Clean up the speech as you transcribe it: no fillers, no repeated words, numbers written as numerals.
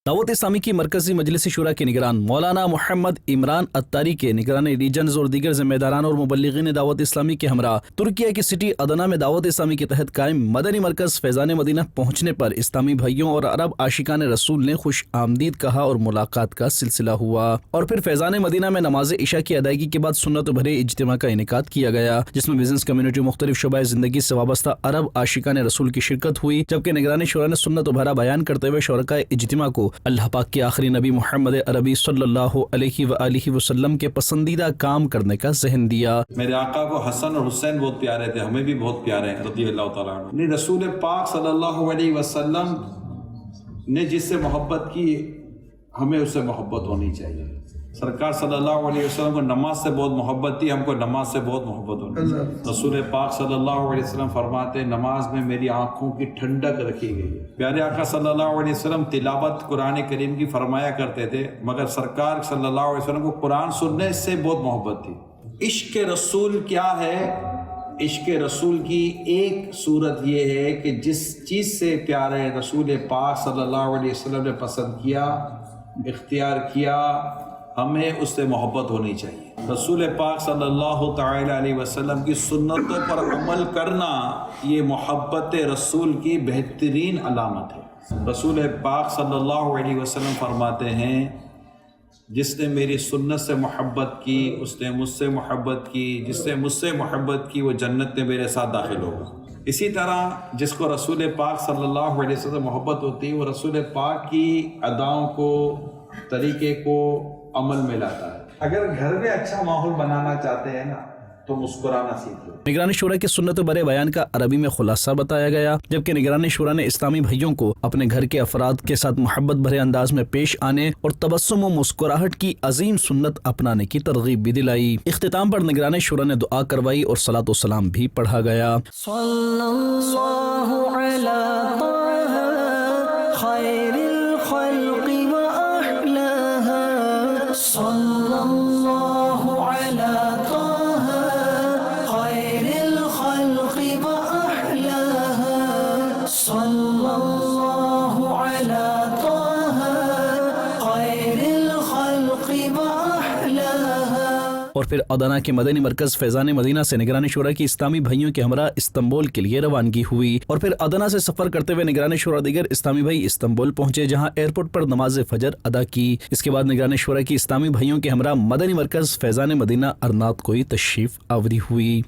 दावत इस्लामी की मरकजी मजलिस शुरा के निगरान मौलाना मोहम्मद इमरान अत्तारी के निगरान रीजन्स और दीगर जिम्मेदारान और मुबल्लिगीन दावत इस्लामी के हमरा तुर्किया की सिटी अदना में दावत इस्लामी के तहत कायम मदनी मरकज फैज़ान मदीना पहुँचने पर इस्लामी भाइयों और अरब आशिकान रसूल ने खुश आमदीद कहा और मुलाकात का सिलसिला हुआ। और फिर फैज़ान मदीना में नमाज इशा की अदायगी के बाद सुन्नत भरे इज्तिमा का इनेकाद किया गया, जिसमें बिजनेस कम्युनिटी मुख्तलिफ शुबाए जिंदगी से वाबस्ता अरब आशिकान रसूल की शिरकत हुई। जबकि निगरानी शुरा ने सुन्नत भरा बयान करते हुए शुरका इज्तिमा को अल्लाह पाक के आखिरी नबी मोहम्मद अरबी सल्लल्लाहु अलैहि वसल्लम के पसंदीदा काम करने का ज़हन दिया। मेरे आका को हसन और हुसैन बहुत प्यारे थे, हमें भी बहुत प्यारे हैं रज़ी अल्लाह तआला अन्हु। रसूल पाक सल्लल्लाहु अलैहि वसल्लम ने जिससे मोहब्बत की हमें उससे मोहब्बत होनी चाहिए। सरकार सल्लल्लाहु अलैहि वसल्लम को नमाज से बहुत मोहब्बत थी, हमको नमाज से बहुत मोहब्बत होनी चाहिए। रसूल पाक सल्लल्लाहु अलैहि वसल्लम फरमाते नमाज में मेरी आंखों की ठंडक रखी गई है। प्यारे आका सल्लल्लाहु अलैहि वसल्लम तिलावत कुरान करीम की फरमाया करते थे, मगर सरकार सल्लल्लाहु अलैहि वसल्लम को कुरान सुनने से बहुत मोहब्बत थी। इश्क रसूल क्या है? इश्क रसूल की एक सूरत ये है कि जिस चीज़ से प्यारे रसूल पाक सल्लल्लाहु अलैहि वसल्लम ने पसंद किया, इख्तियार किया, हमें उससे मोहब्बत होनी चाहिए। रसूल पाक सल्लल्लाहु तआला अलैहि वसल्लम की सुन्नतों पर अमल करना ये मोहब्बत रसूल की बेहतरीन अलामत है। रसूल पाक सल्लल्लाहु अलैहि वसल्लम फरमाते हैं जिसने मेरी सुन्नत से मोहब्बत की उसने मुझसे मोहब्बत की, जिसने मुझसे मोहब्बत की वो जन्नत में मेरे साथ दाखिल होगा। इसी तरह जिसको रसूल पाक सल्लल्लाहु अलैहि वसल्लम मोहब्बत होती है वो रसूल पाक की अदाओं को, तरीके को अमल में लाता है। अगर घर में अच्छा माहौल बनाना चाहते हैं ना तो मुस्कुराना सीखो। निगरानी शुरा के सुन्नत भरे बयान का अरबी में खुलासा बताया गया, जबकि निगरानी शुरा ने इस्लामी भाइयों को अपने घर के अफराद के साथ मोहब्बत भरे अंदाज में पेश आने और तबस्सुम व मुस्कुराहट की अजीम सुन्नत अपनाने की तरगीब भी दिलाई। इख्तिताम पर निगरानी शुरा ने दुआ करवाई और सलात व सलाम भी पढ़ा गया। और फिर अदना के मदनी मरकज फैज़ान मदीना से निगरानी शुरा की इस्लामी भाइयों के हमरा इस्तांबुल के लिए रवानगी हुई। और फिर अदना से सफर करते हुए निगरानी शुरा दीगर इस्लामी भाई इस्तांबुल पहुंचे, जहां एयरपोर्ट पर नमाज फजर अदा की। इसके बाद निगरानी शुरा की इस्लामी भाइयों के हमरा मदनी मरकज फैज़ान मदीना अरनात कोई तशरीफ आवरी हुई।